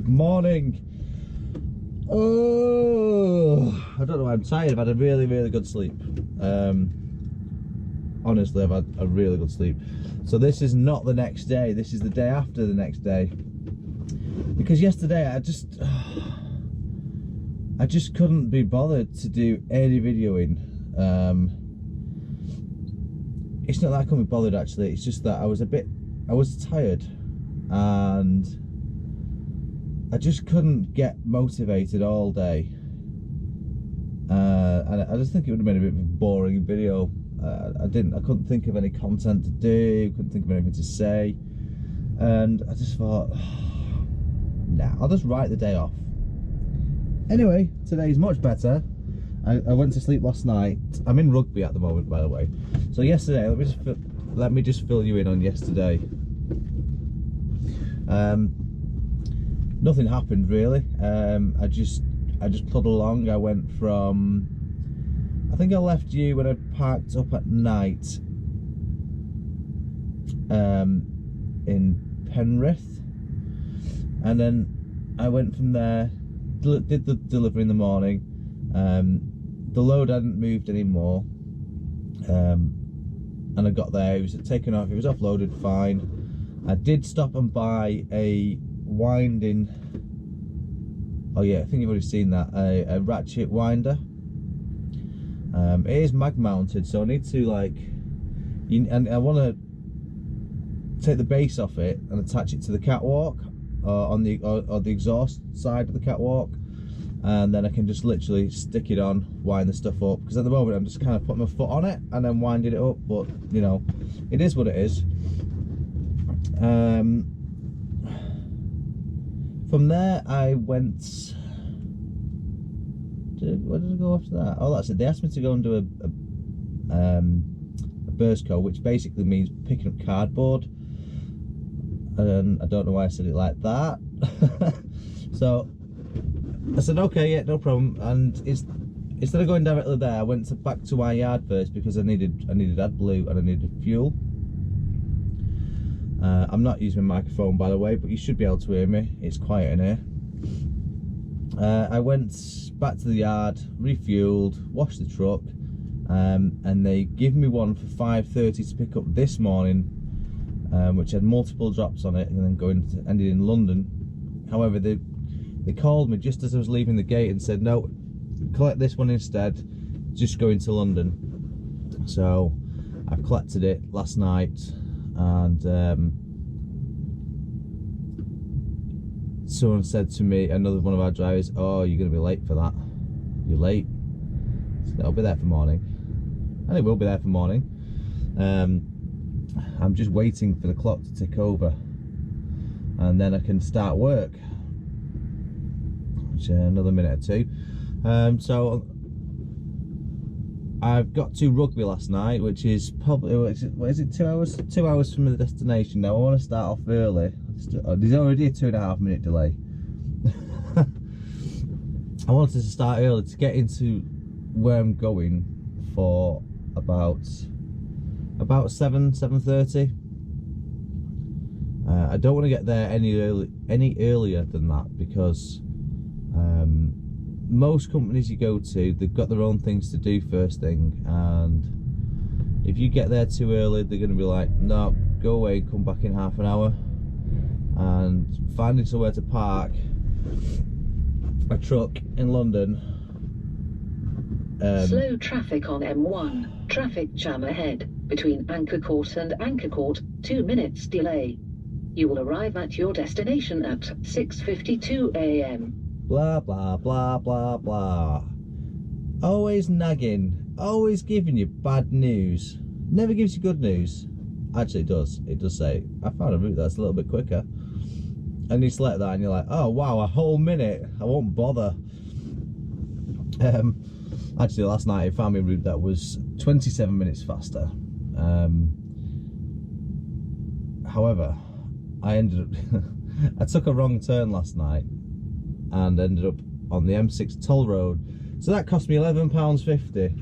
Good morning. Oh, I don't know why I'm tired. I've had a really good sleep. Honestly, I've had a really good sleep. So this is not the next day. This is the day after the next day. Because yesterday I just couldn't be bothered to do any videoing. It's not that I couldn't be bothered actually. It's just that I was tired, and I just couldn't get motivated all day. And I just think it would have been a bit of a boring video. I couldn't think of any content to do, couldn't think of anything to say, and I just thought, nah, I'll just write the day off. Anyway, today's much better. I went to sleep last night. I'm in rugby at the moment, by the way. So yesterday, let me just fill you in on yesterday. Nothing happened really. I just plodded along. I went from, I think I left you when I parked up at night in Penrith, and then I went from there, did the delivery in the morning. The load hadn't moved anymore, and I got there, it was taken off, it was offloaded fine. I did stop and buy a winding, oh yeah, I think you've already seen that, a ratchet winder. It is mag mounted, so I need to and I want to take the base off it and attach it to the catwalk, on the exhaust side of the catwalk, and then I can just literally stick it on, wind the stuff up, because at the moment I'm just kind of putting my foot on it and then winding it up, but you know, it is what it is. From there I went, where did I go after that? Oh, that's it. They asked me to go and do a burst code, which basically means picking up cardboard, and I don't know why I said it like that. So I said, okay, yeah, no problem. And instead of going directly there, I went back to my yard first, because I needed AdBlue and I needed fuel. I'm not using my microphone, by the way, but you should be able to hear me. It's quiet in here. I went back to the yard, refueled, washed the truck, and they give me one for 5:30 to pick up this morning, which had multiple drops on it, and then ended in London. However, they called me just as I was leaving the gate and said, no, collect this one instead, just going to London. So I collected it last night, and someone said to me, another one of our drivers, oh, you're going to be late for that. You're late. So I'll be there for morning. And it will be there for morning. I'm just waiting for the clock to tick over, and then I can start work, which another minute or two. So I've got to rugby last night, which is probably, what is it, 2 hours? 2 hours from the destination. Now I want to start off early. There's already a 2.5 minute delay. I wanted to start early to get into where I'm going for about 7:30. I don't want to get there any earlier than that, because most companies you go to, they've got their own things to do first thing, and if you get there too early, they're going to be like, no, go away, come back in half an hour. And finding somewhere to park a truck in London, slow traffic on M1, traffic jam ahead between Anchor Court and Anchor Court, 2 minutes delay. You will arrive at your destination at 6:52 AM. Blah blah blah blah blah. Always nagging, always giving you bad news, never gives you good news. Actually it does say, I found a route that's a little bit quicker, and you select that and you're like, oh wow, a whole minute, I won't bother. Actually last night I found me a route that was 27 minutes faster. However, I ended up I took a wrong turn last night and ended up on the M6 toll road, so that cost me £11.50.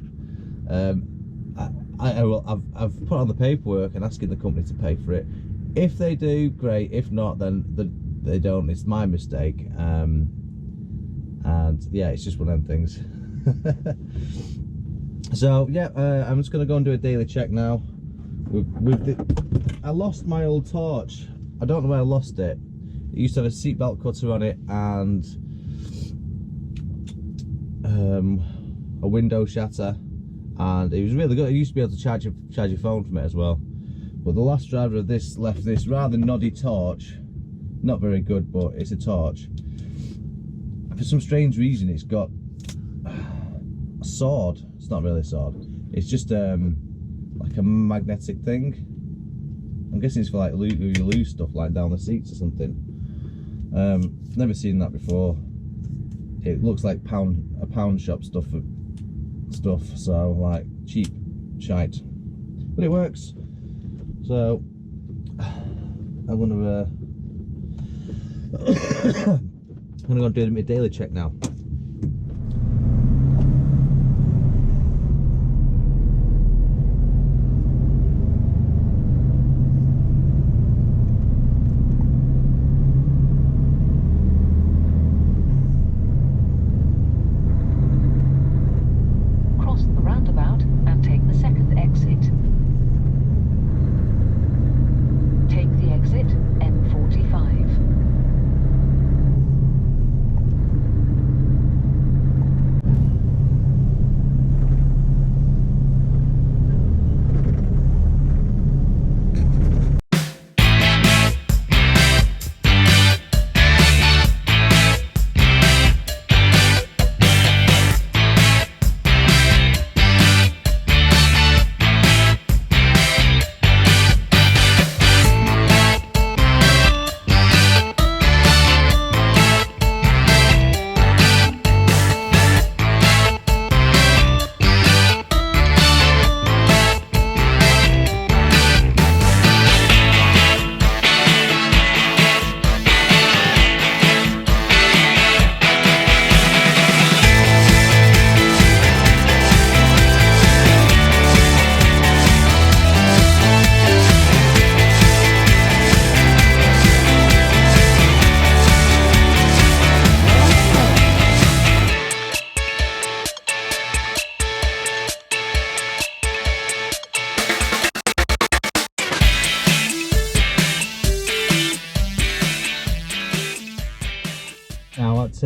I've put on the paperwork and asking the company to pay for it. If they do, great. If not, then they don't. It's my mistake. And yeah, it's just one of them things. So yeah, I'm just gonna go and do a daily check now. I lost my old torch. I don't know where I lost it. It used to have a seatbelt cutter on it and a window shatter, and it was really good. I used to be able to charge your phone from it as well. But the last driver of this left this rather noddy torch. Not very good, but it's a torch. For some strange reason, it's got a sword. It's not really a sword. It's just like a magnetic thing. I'm guessing it's for like you lose stuff like down the seats or something. Never seen that before. It looks like a pound shop stuff, so like cheap shite, but it works. So I'm gonna go do my daily check now. Now at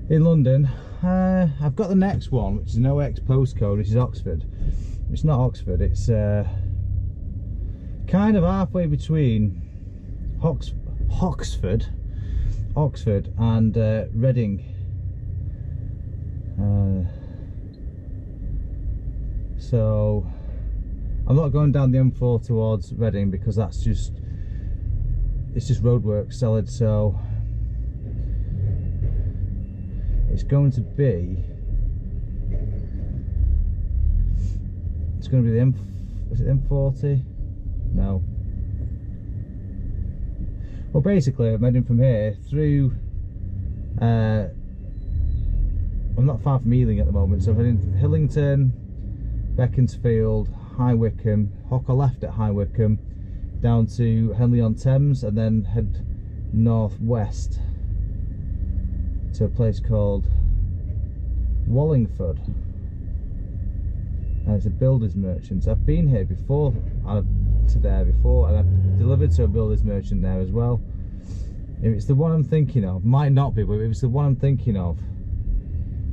in London, I've got the next one, which is an OX postcode, which is Oxford. It's not Oxford, it's kind of halfway between Oxford and Reading. So I'm not going down the M4 towards Reading because it's just roadwork solid. So it's going to be the is it M40? No. Well, basically I'm heading from here through I'm not far from Ealing at the moment, so I'm heading to Hillington, Beaconsfield, High Wycombe, hook a left at High Wycombe down to Henley-on-Thames, and then head northwest to a place called Wallingford, and it's a builder's merchant. I've been here before, and I've delivered to a builder's merchant there as well. If it's the one I'm thinking of, might not be, but if it's the one I'm thinking of,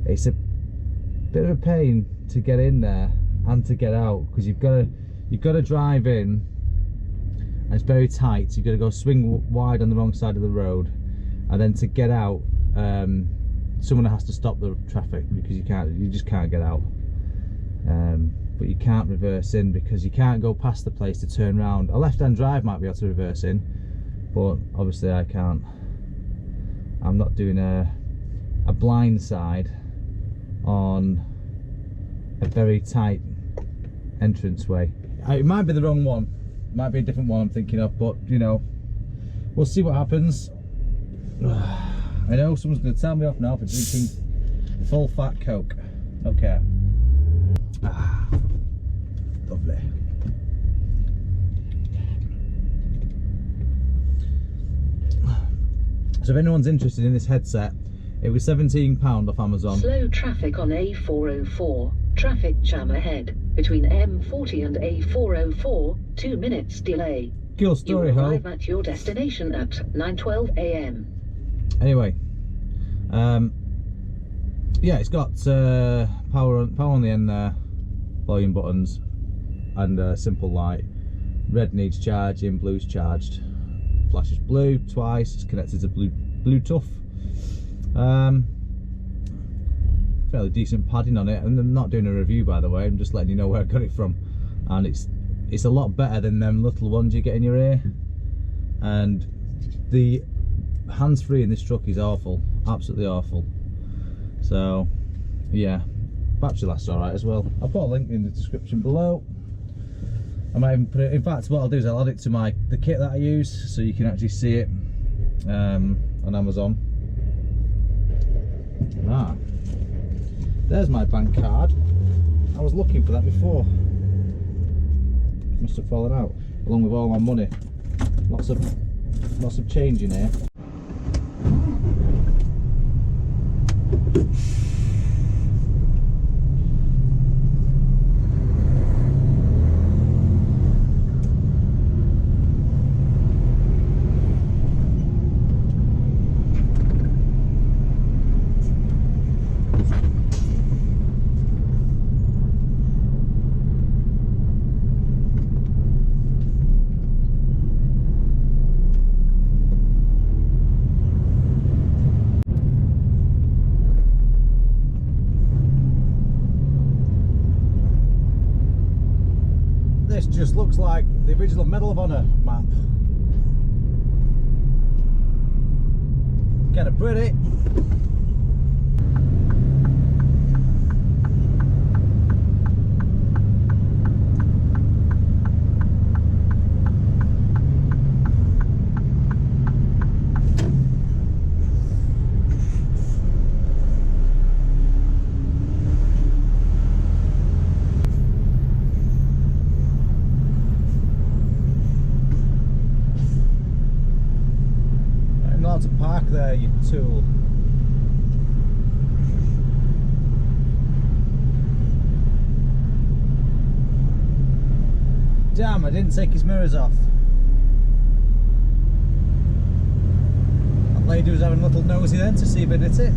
it's a bit of a pain to get in there and to get out, because you've got to drive in, and it's very tight, so you've got to go swing wide on the wrong side of the road, and then to get out, someone has to stop the traffic, because you just can't get out. But you can't reverse in, because you can't go past the place to turn around. A left-hand drive might be able to reverse in, but obviously I can't. I'm not doing a blind side on a very tight entranceway. It might be the wrong one, it might be a different one I'm thinking of, but you know, we'll see what happens. I know someone's going to tell me off now for drinking full fat Coke. Okay. Lovely. So if anyone's interested in this headset, it was £17 off Amazon. Slow traffic on A404. Traffic jam ahead. Between M40 and A404, 2 minutes delay. Cool story, You will Ho. arrive at your destination at 9:12 a.m. Anyway, yeah, it's got power on the end there, volume buttons, and simple light. Red needs charging, blue's charged. Flashes blue twice. It's connected to Bluetooth. Fairly decent padding on it, and I'm not doing a review, by the way. I'm just letting you know where I got it from, and it's a lot better than them little ones you get in your ear. And the hands-free in this truck is awful, absolutely awful. So yeah, battery lasts all right as well. I'll put a link in the description below. I might even put it, in fact what I'll do is I'll add it to the kit that I use, so you can actually see it on Amazon. There's my bank card. I was looking for that before. Must have fallen out, along with all my money. Lots of change in here. This just looks like the original Medal of Honor map. Kind of pretty. To park there, you tool. Damn, I didn't take his mirrors off. That lady was having a little nosy then to see if it hit it.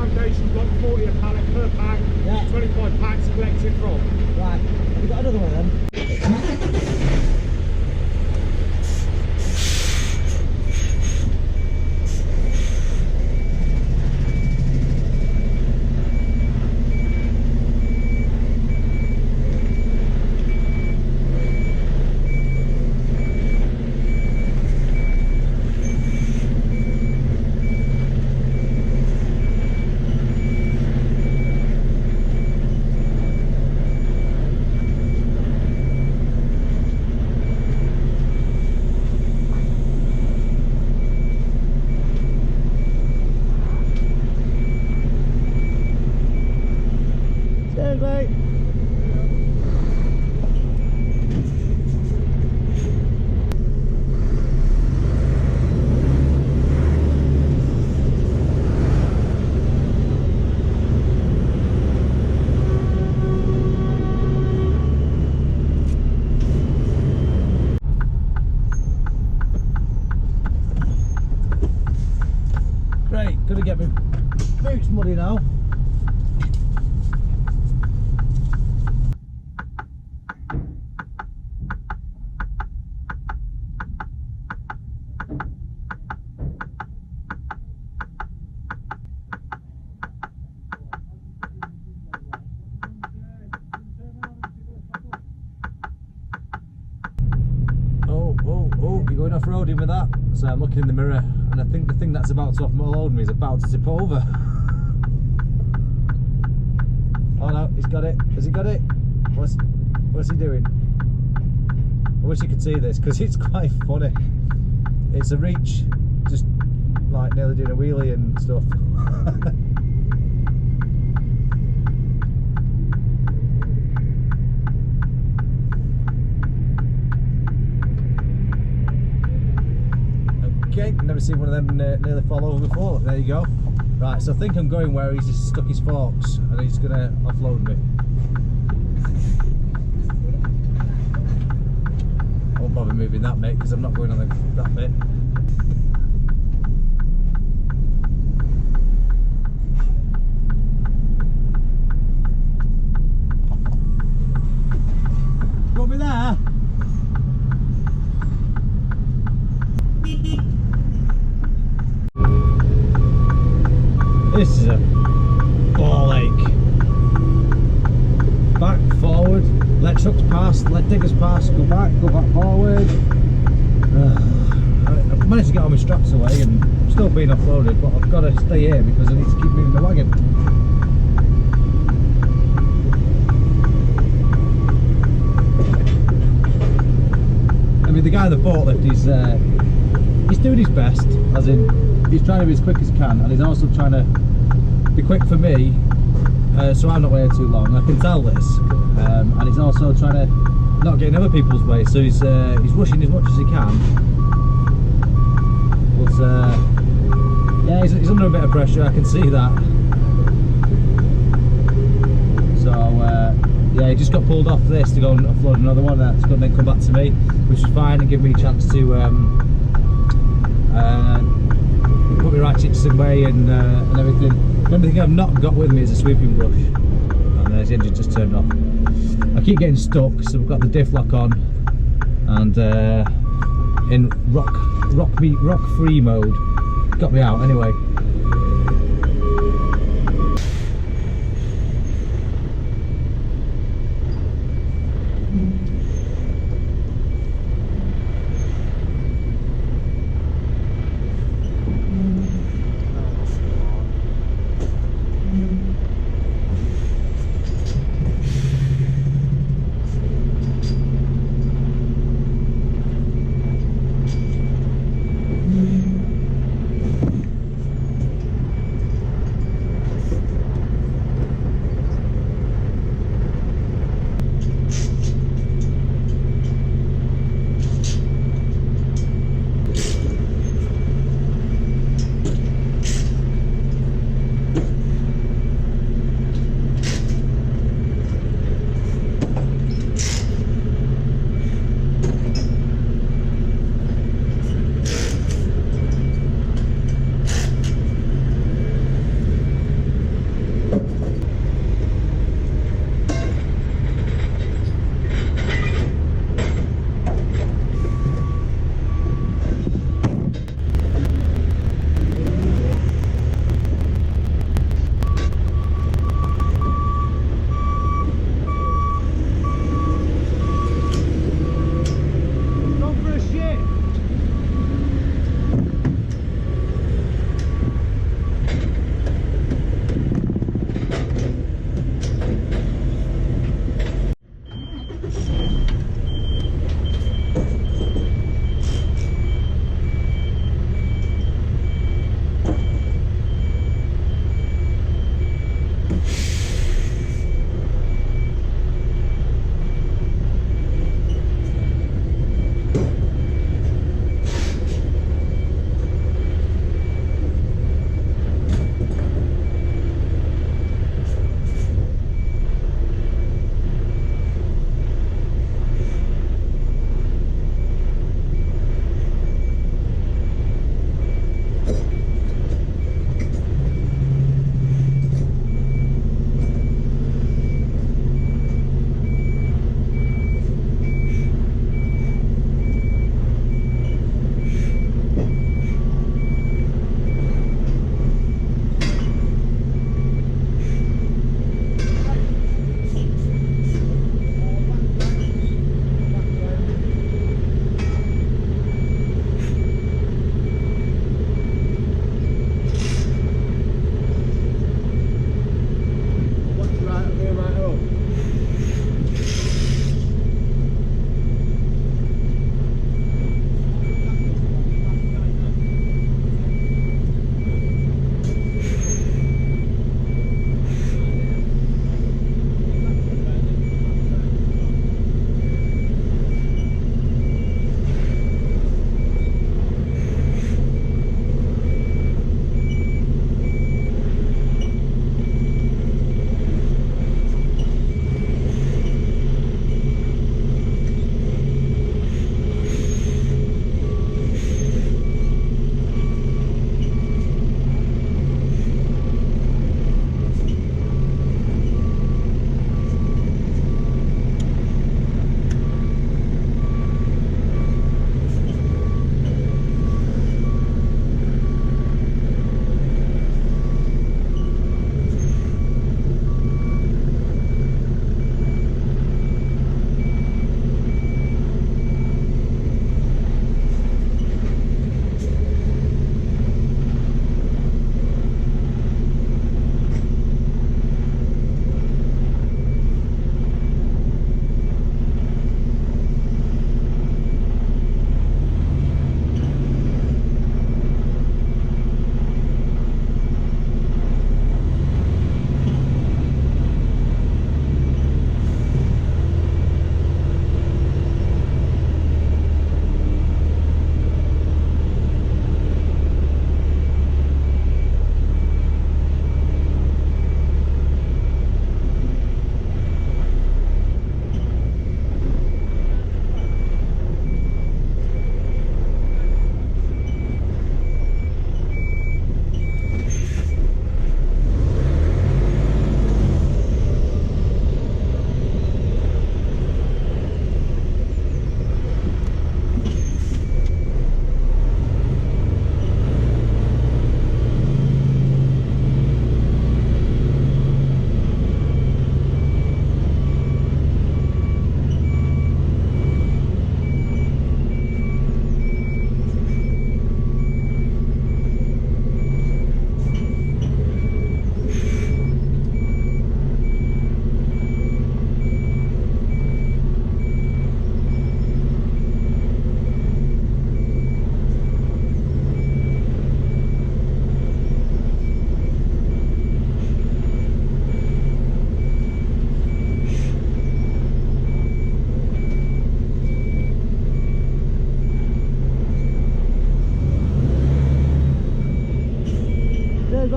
foundation block, 40 a pallet per pack, Yeah. 25 packs collected from. Right, have you got another one then? Cheers, mate. Great, gonna get my boots muddy now. Oh, you're going off-roading with that. So I'm looking in the mirror and I think the thing that's about to offload me is about to tip over. Oh no, he's got it. Has he got it? What's he doing? I wish you could see this because it's quite funny. It's a reach, just like nearly doing a wheelie and stuff. Okay, never seen one of them nearly fall over before. There you go. Right, so I think I'm going where he's just stuck his forks and he's gonna offload me. I won't bother moving that bit because I'm not going on that bit. Got me there. This is a ball ache. Back, forward, let trucks pass, let diggers pass, go back forward. I've managed to get all my straps away and I'm still being offloaded, but I've got to stay here because I need to keep moving the wagon. I mean, the guy in the forklift, he's doing his best, as in he's trying to be as quick as he can, and he's also trying to be quick for me, so I'm not waiting too long. I can tell this, and he's also trying to not get in other people's way, so he's rushing as much as he can. But yeah, he's under a bit of pressure. I can see that. So yeah, he just got pulled off this to go and offload another one. That's going to then come back to me, which is fine, and give me a chance to put my ratchets away and everything. The only thing I've not got with me is a sweeping brush, and there's the engine just turned off. I keep getting stuck, so we've got the diff lock on, and in rock free mode, got me out anyway.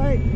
mate.